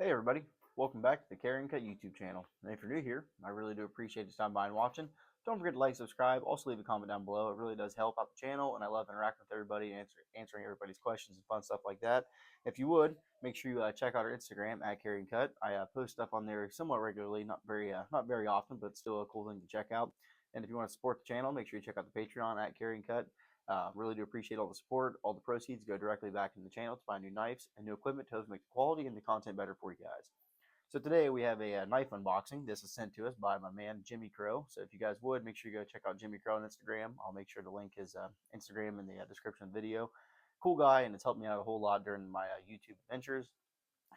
Hey everybody, welcome back to the Carryandcut YouTube channel. And if you're new here, I really do appreciate you stopping by and watching. Don't forget to like, subscribe, also leave a comment down below. It really does help out the channel, and I love interacting with everybody and answering everybody's questions and fun stuff like that. If you would, make sure you check out our Instagram at Carryandcut. I post stuff on there somewhat regularly, not very often, but still a cool thing to check out. And if you want to support the channel, make sure you check out the Patreon at Carryandcut. Really do appreciate all the support. All the proceeds go directly back into the channel to buy new knives and new equipment to help make the quality and the content better for you guys. So today we have a knife unboxing. This is sent to us by my man Jimmie Crowe. So if you guys would, make sure you go check out Jimmie Crowe on Instagram. I'll make sure to link his Instagram in the description of the video. Cool guy, and it's helped me out a whole lot during my YouTube adventures.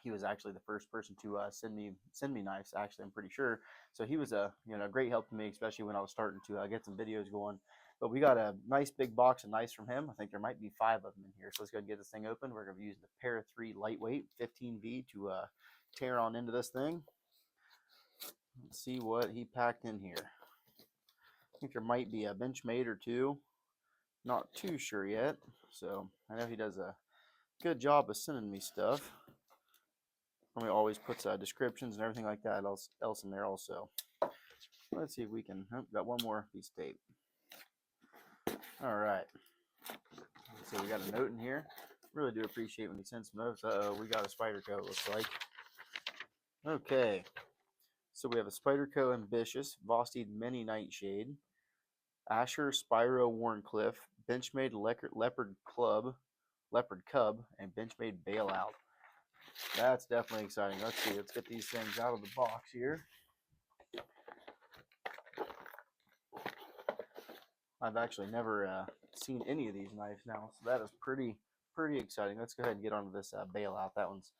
He was actually the first person to send me knives. Actually, I'm pretty sure. So he was a great help to me, especially when I was starting to get some videos going. But we got a nice big box of knives from him. I think there might be 5 of them in here. So let's go ahead and get this thing open. We're going to be using the Para 3 lightweight 15V to tear on into this thing. Let's see what he packed in here. I think there might be a Benchmade or 2. Not too sure yet. So I know he does a good job of sending me stuff. He always puts descriptions and everything like that else in there also. Let's see if we can. Oh, got one more piece of tape. All right. So we got a note in here. Really do appreciate when he sends some notes. We got a Spyderco, it looks like. Okay. So we have a Spyderco Ambitious Vosteed Mini Nightshade, Asher Spyro Warncliffe, Benchmade Leopard Cub, and Benchmade Bailout. That's definitely exciting. Let's see. Let's get these things out of the box here. I've actually never seen any of these knives now, so that is pretty exciting. Let's go ahead and get onto this Bailout. That one's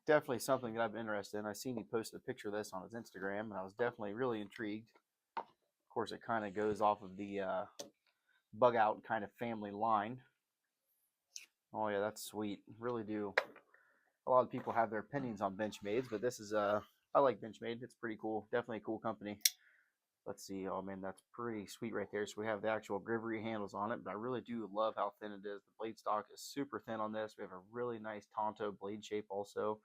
definitely something that I've been interested in. I seen he posted a picture of this on his Instagram, and I was definitely really intrigued. Of course, it kind of goes off of the bug out kind of family line. Oh yeah, that's sweet. Really do. A lot of people have their opinions on Benchmades, but this is I like Benchmade. It's pretty cool. Definitely a cool company. Let's see. Oh man, that's pretty sweet right there. So we have the actual Grivery handles on it, but I really do love how thin it is. The blade stock is super thin on this. We have a really nice Tonto blade shape also.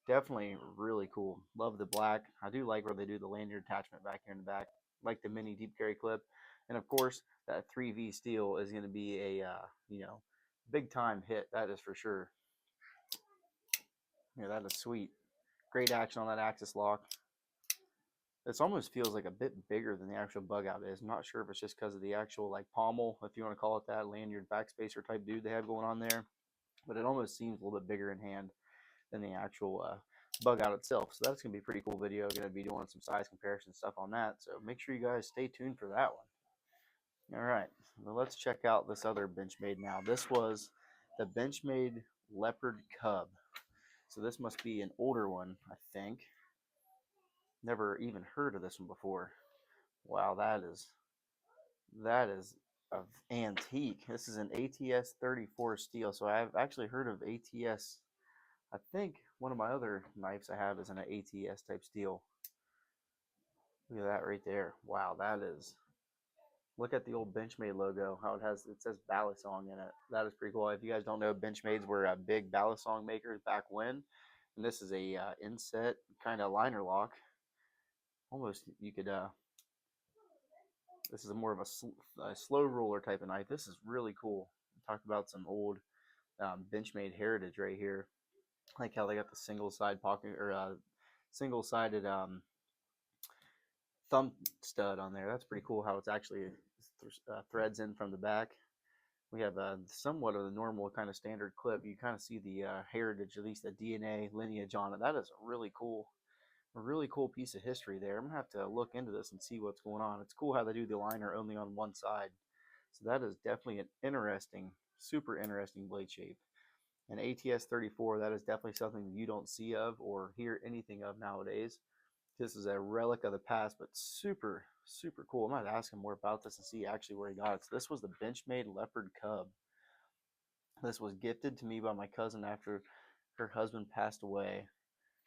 Definitely really cool. Love the black. I do like where they do the lanyard attachment back here in the back. Like the mini deep carry clip. And of course, that 3V steel is going to be a big time hit. That is for sure. Yeah, that is sweet. Great action on that axis lock. This almost feels like a bit bigger than the actual bug out is. I'm not sure if it's just because of the actual like pommel, if you want to call it that, lanyard backspacer type dude they have going on there. But it almost seems a little bit bigger in hand than the actual bug out itself. So that's going to be a pretty cool video. Going to be doing some size comparison stuff on that. So make sure you guys stay tuned for that one. All right, well, let's check out this other Benchmade now. This was the Benchmade Leopard Cub. So this must be an older one, I think. Never even heard of this one before. Wow, that is of antique. This is an ATS 34 steel. So I've actually heard of ATS. I think one of my other knives I have is an ATS type steel. Look at that right there. Wow, that is. Look at the old Benchmade logo. How it says Balisong in it. That is pretty cool. If you guys don't know, Benchmades were big Balisong makers back when. And this is a inset kind of liner lock. Almost you could. This is more of a slow roller type of knife. This is really cool. Talk about some old Benchmade heritage right here. I like how they got the single side pocket or single-sided thumb stud on there. That's pretty cool how it's actually threads in from the back. We have somewhat of the normal kind of standard clip. You kind of see the heritage, at least the DNA lineage on it. That is a really cool piece of history there. I'm gonna have to look into this and see what's going on. It's cool how they do the liner only on one side. So that is definitely an interesting, super interesting blade shape. An ATS 34, that is definitely something you don't see of or hear anything of nowadays. This is a relic of the past, but super cool. I'm going to ask him more about this and see actually where he got it. So this was the Benchmade Leopard Cub. This was gifted to me by my cousin after her husband passed away.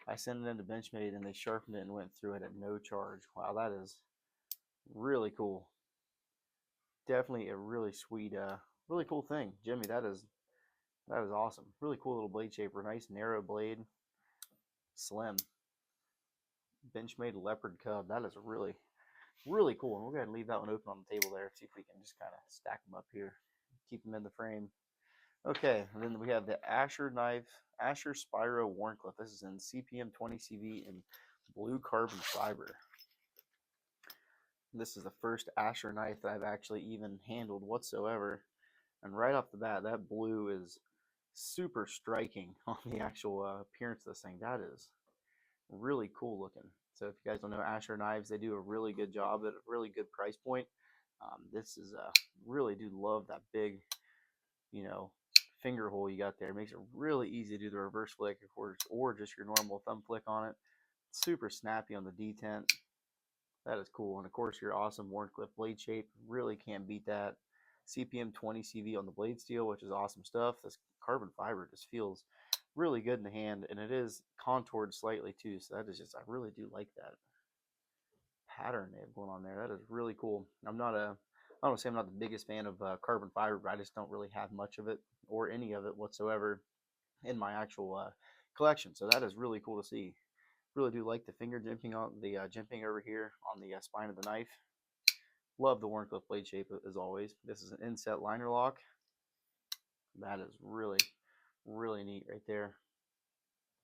I sent it into Benchmade and they sharpened it and went through it at no charge. Wow, that is really cool. Definitely a really sweet, really cool thing. Jimmie, that is awesome. Really cool little blade shaper. Nice narrow blade. slim. Benchmade leopard cub. That is really, really cool. And we'll go ahead and leave that one open on the table there. See if we can just kind of stack them up here. Keep them in the frame. Okay, and then we have the Asher Spyro Warncliffe. This is in CPM 20 CV in blue carbon fiber. This is the first Asher knife that I've actually even handled whatsoever. And right off the bat, that blue is super striking on the actual appearance of this thing. That is really cool looking. So if you guys don't know Asher knives, they do a really good job at a really good price point. This is really do love that big, you know, finger hole you got there. It makes it really easy to do the reverse flick or just your normal thumb flick on it. Super snappy on the detent. That is cool. And of course your awesome Warncliffe blade shape. Really can't beat that. CPM 20 CV on the blade steel, which is awesome stuff. This carbon fiber just feels really good in the hand, and it is contoured slightly too. So that is just, I really do like that pattern they have going on there. That is really cool. I don't say I'm not the biggest fan of carbon fiber, but I just don't really have much of it or any of it whatsoever in my actual collection. So that is really cool to see. Really do like the finger jimping on the jimping over here on the spine of the knife. Love the Warncliffe blade shape as always. This is an inset liner lock. That is really, really neat right there.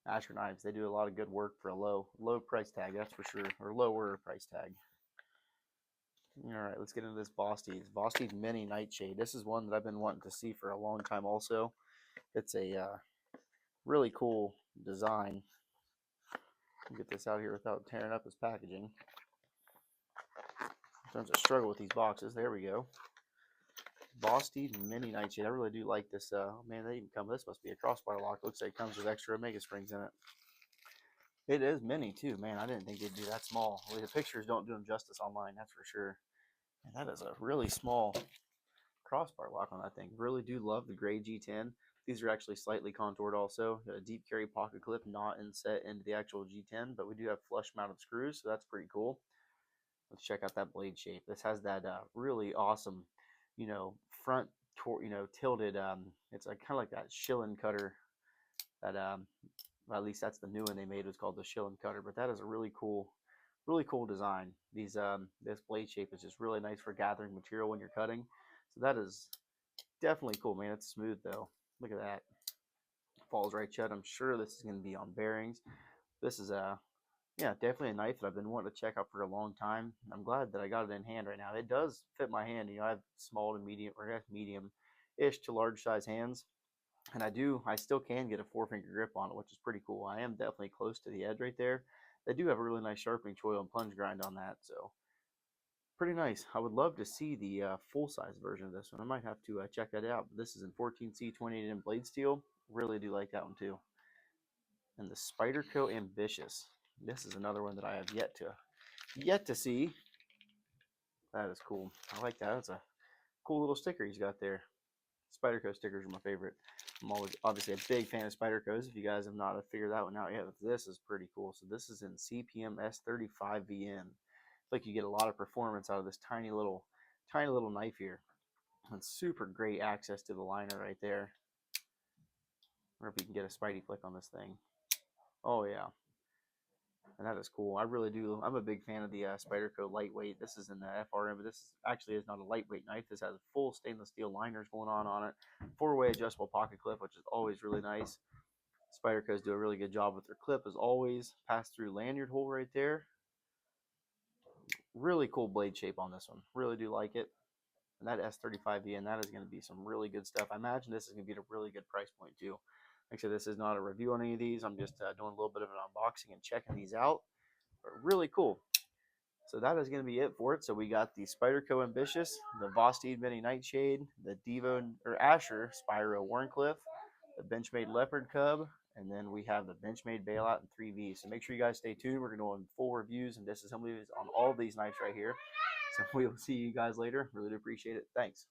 Asher knives, they do a lot of good work for a low price tag, that's for sure, or lower price tag. All right, let's get into this Vosteed Mini Nightshade. This is one that I've been wanting to see for a long time also. It's a really cool design. Get this out here without tearing up his packaging. Sometimes I struggle with these boxes. There we go. Vosteed Mini Nightshade. I really do like this. Oh man, they even come. This must be a crossbar lock. Looks like it comes with extra Omega springs in it. It is mini too, man. I didn't think they'd be that small. Well, the pictures don't do them justice online, that's for sure. And that is a really small crossbar lock on that thing. Really do love the gray G10. These are actually slightly contoured also. Got a deep carry pocket clip, not inset into the actual G10, but we do have flush mounted screws, so that's pretty cool. Let's check out that blade shape. This has that really awesome, you know, front, tilted. It's kind of like that shilling cutter. That well, at least that's the new one they made. It was called the shilling cutter, but that is a really cool design. These this blade shape is just really nice for gathering material when you're cutting. So that is definitely cool, man. It's smooth though. Look at that. Falls right shut. I'm sure this is going to be on bearings. This is yeah, definitely a knife that I've been wanting to check out for a long time. I'm glad that I got it in hand right now. It does fit my hand. You know, I have small to medium, or I guess medium-ish to large size hands, and I still can get a 4-finger grip on it, which is pretty cool. I am definitely close to the edge right there. They do have a really nice sharpening choil and plunge grind on that, so pretty nice. I would love to see the full-size version of this one. I might have to check that out. This is in 14C 28 blade steel. Really do like that one too. And the Spyderco Ambitious. This is another one that I have yet to see. That is cool. I like that. It's a cool little sticker he's got there. Spyderco stickers are my favorite. I'm always obviously a big fan of Spydercos. If you guys have not figured that one out yet, this is pretty cool. So this is in CPM S35VN. Like you get a lot of performance out of this tiny little knife here. And super great access to the liner right there. I wonder if you can get a Spidey flick on this thing. Oh yeah. And that is cool. I really do. I'm a big fan of the Spyderco lightweight. This is in the FRM, but this actually is not a lightweight knife. This has full stainless steel liners going on it. 4-way adjustable pocket clip, which is always really nice. Spydercos do a really good job with their clip as always. Pass-through lanyard hole right there. Really cool blade shape on this one. Really do like it. And that S35V, and that is going to be some really good stuff. I imagine this is going to be at a really good price point too. Like I said, this is not a review on any of these. I'm just doing a little bit of an unboxing and checking these out. But really cool. So that is going to be it for it. So we got the Spyderco Ambitious, the Vosteed Mini Nightshade, the Asher Spyro Warncliffe, the Benchmade Leopard Cub, and then we have the Benchmade Bailout in 3V. So make sure you guys stay tuned. We're going to go on full reviews and disassemblies on all these knives right here. So we will see you guys later. Really do appreciate it. Thanks.